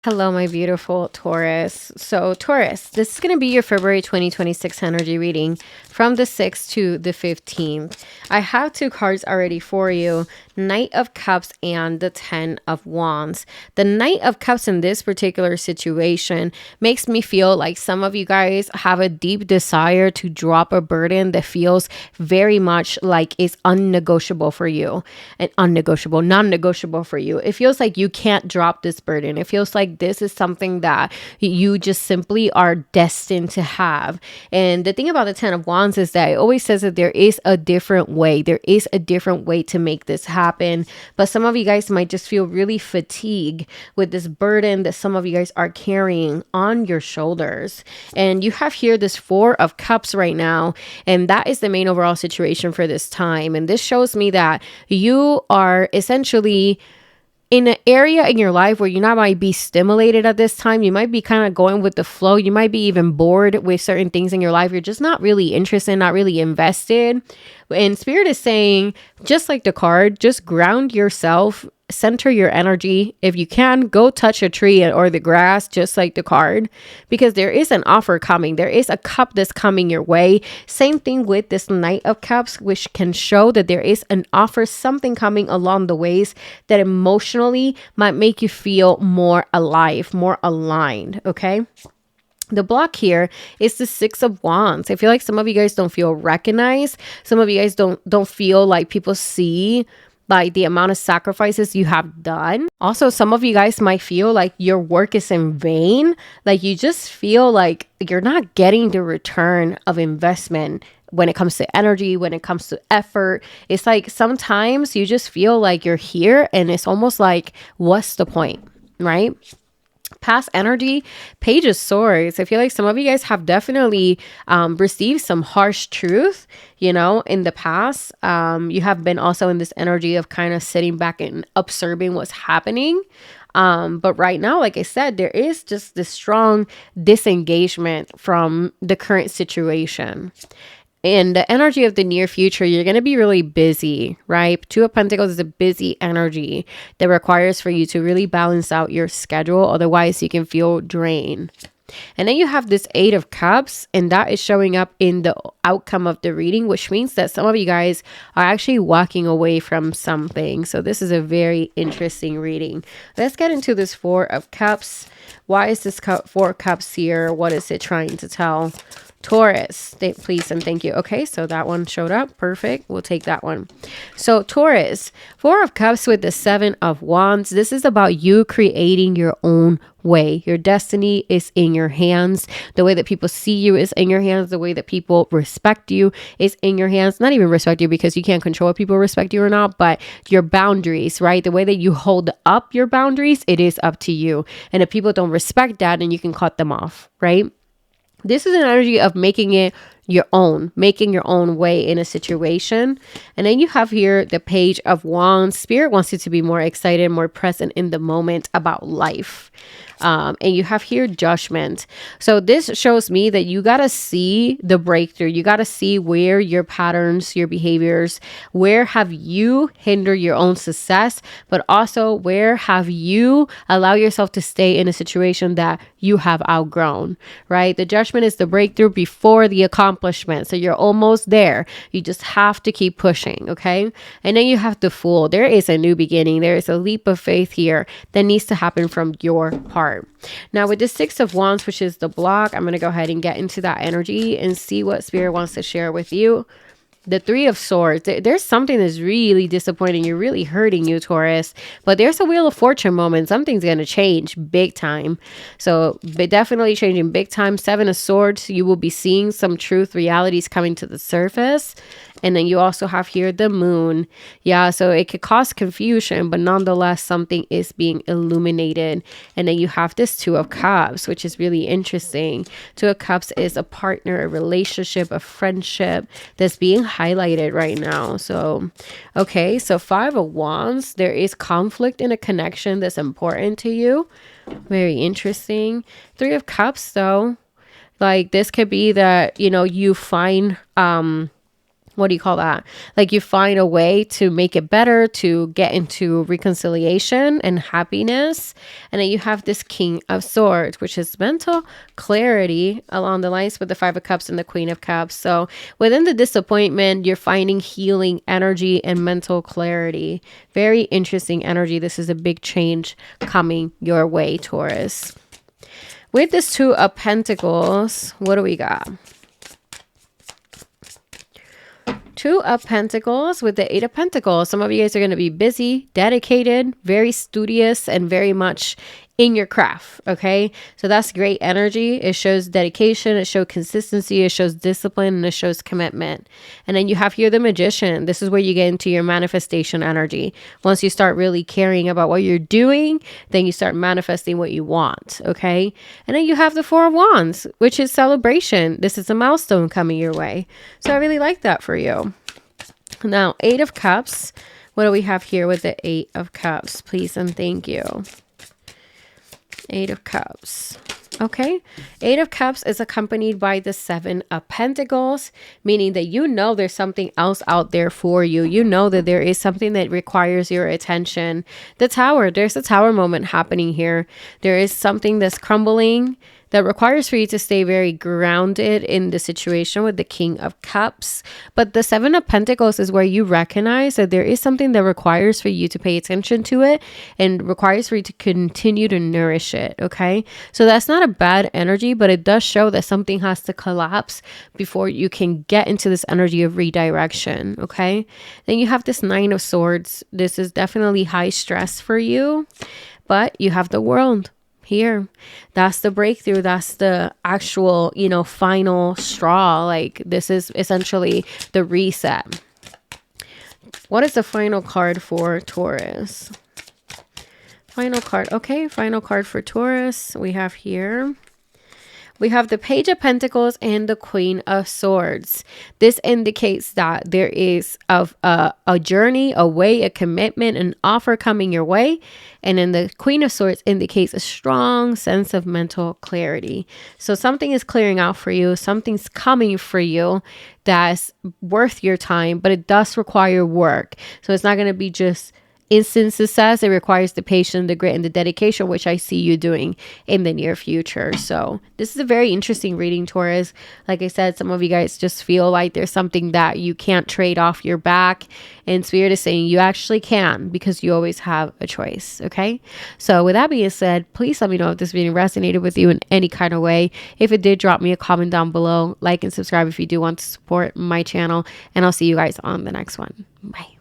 Hello, my beautiful Taurus. So, Taurus, this is going to be your February 2026 energy reading from the 6th to the 15th. I have two cards already for you, Knight of Cups and the 10 of Wands. The Knight of Cups in this particular situation makes me feel like some of you guys have a deep desire to drop a burden that feels very much like it's unnegotiable for you, and non-negotiable for you. It feels like you can't drop this burden. It feels like this is something that you just simply are destined to have. And the thing about the 10 of Wands is that it always says that there is a different way. There is a different way to make this happen. But some of you guys might just feel really fatigued with this burden that some of you guys are carrying on your shoulders. And you have here this 4 of Cups right now. And that is the main overall situation for this time. And this shows me that you are essentially in an area in your life where you not might be stimulated at this time. You might be kind of going with the flow. You might be even bored with certain things in your life. You're just not really interested, not really invested. And Spirit is saying, just like the card, just ground yourself, center your energy. If you can, go touch a tree or the grass, just like the card, because there is an offer coming. There is a cup that's coming your way. Same thing with this Knight of Cups, which can show that there is an offer, something coming along the ways that emotionally might make you feel more alive, more aligned. Okay. The block here is the 6 of Wands. I feel like some of you guys don't feel recognized. Some of you guys don't feel like people see like the amount of sacrifices you have done. Also, some of you guys might feel like your work is in vain. Like you just feel like you're not getting the return of investment when it comes to energy, when it comes to effort. It's like sometimes you just feel like you're here and it's almost like, what's the point, right? Past energy, Page of Swords. I feel like some of you guys have definitely received some harsh truth, in the past. You have been also in this energy of kind of sitting back and observing what's happening. But right now, like I said, there is just this strong disengagement from the current situation. In the energy of the near future, you're going to be really busy, right? 2 of Pentacles is a busy energy that requires for you to really balance out your schedule. Otherwise, you can feel drained. And then you have this 8 of Cups, and that is showing up in the outcome of the reading, which means that some of you guys are actually walking away from something. So this is a very interesting reading. Let's get into this 4 of Cups. Why is this 4 of Cups here? What is it trying to tell Taurus? Please and thank you. Okay, so that one showed up. Perfect. We'll take that one. So Taurus, 4 of Cups with the 7 of Wands. This is about you creating your own way. Your destiny is in your hands. The way that people see you is in your hands. The way that people respect you is in your hands. Not even respect you, because you can't control if people respect you or not, but your boundaries, right? The way that you hold up your boundaries, it is up to you. And if people don't respect that, then you can cut them off, right? This is an energy of making it your own, making your own way in a situation. And then you have here the Page of Wands. Spirit wants you to be more excited, more present in the moment about life. And you have here Judgment. So this shows me that you got to see the breakthrough. You got to see where your patterns, your behaviors, where have you hindered your own success, but also where have you allowed yourself to stay in a situation that you have outgrown, right? The Judgment is the breakthrough before the accomplishment. So you're almost there. You just have to keep pushing, okay? And then you have the Fool. There is a new beginning. There is a leap of faith here that needs to happen from your part. Now with the 6 of Wands, which is the block, I'm going to go ahead and get into that energy and see what Spirit wants to share with you. The 3 of Swords, there's something that's really disappointing. You're really hurting you, Taurus. But there's a Wheel of Fortune moment. Something's going to change big time. So definitely changing big time. 7 of Swords, you will be seeing some truth, realities coming to the surface. And then you also have here the Moon. Yeah, so it could cause confusion, but nonetheless, something is being illuminated. And then you have this 2 of Cups, which is really interesting. 2 of Cups is a partner, a relationship, a friendship that's being highlighted right now. So, okay, so 5 of Wands, there is conflict in a connection that's important to you. Very interesting. 3 of Cups, though, like this could be that, you find, what do you call that? Like you find a way to make it better, to get into reconciliation and happiness. And then you have this King of Swords, which is mental clarity along the lines with the Five of Cups and the Queen of Cups. So within the disappointment, you're finding healing energy and mental clarity. Very interesting energy. This is a big change coming your way, Taurus. With this Two of Pentacles, what do we got? Two of Pentacles with the Eight of Pentacles. Some of you guys are going to be busy, dedicated, very studious, and very much in your craft. Okay. So that's great energy. It shows dedication. It shows consistency. It shows discipline, and it shows commitment. And then you have here the Magician. This is where you get into your manifestation energy. Once you start really caring about what you're doing, then you start manifesting what you want. Okay. And then you have the Four of Wands, which is celebration. This is a milestone coming your way. So I really like that for you. Now, Eight of Cups. What do we have here with the Eight of Cups? Please and thank you. Eight of Cups. Okay. Eight of Cups is accompanied by the Seven of Pentacles, meaning that you know there's something else out there for you. You know that there is something that requires your attention. The Tower. There's a Tower moment happening here. There is something that's crumbling that requires for you to stay very grounded in the situation with the King of Cups. But the Seven of Pentacles is where you recognize that there is something that requires for you to pay attention to it and requires for you to continue to nourish it. Okay. So that's not a bad energy, but it does show that something has to collapse before you can get into this energy of redirection. Okay. Then you have this Nine of Swords. This is definitely high stress for you, but you have the World here. That's the breakthrough. That's the actual, final straw. Like this is essentially the reset. What is the final card for Taurus? Final card. Okay. Final card for Taurus. We have here. We have the Page of Pentacles and the Queen of Swords. This indicates that there is a journey, a way, a commitment, an offer coming your way. And then the Queen of Swords indicates a strong sense of mental clarity. So something is clearing out for you. Something's coming for you that's worth your time, but it does require work. So it's not going to be just instant success. It requires the patience, the grit, and the dedication, which I see you doing in the near future. So this is a very interesting reading, Taurus. Like I said, some of you guys just feel like there's something that you can't trade off your back, and Spirit is saying you actually can, because you always have a choice. Okay. So with that being said, please let me know if this reading resonated with you in any kind of way. If it did, drop me a comment down below, like and subscribe if you do want to support my channel, and I'll see you guys on the next one. Bye.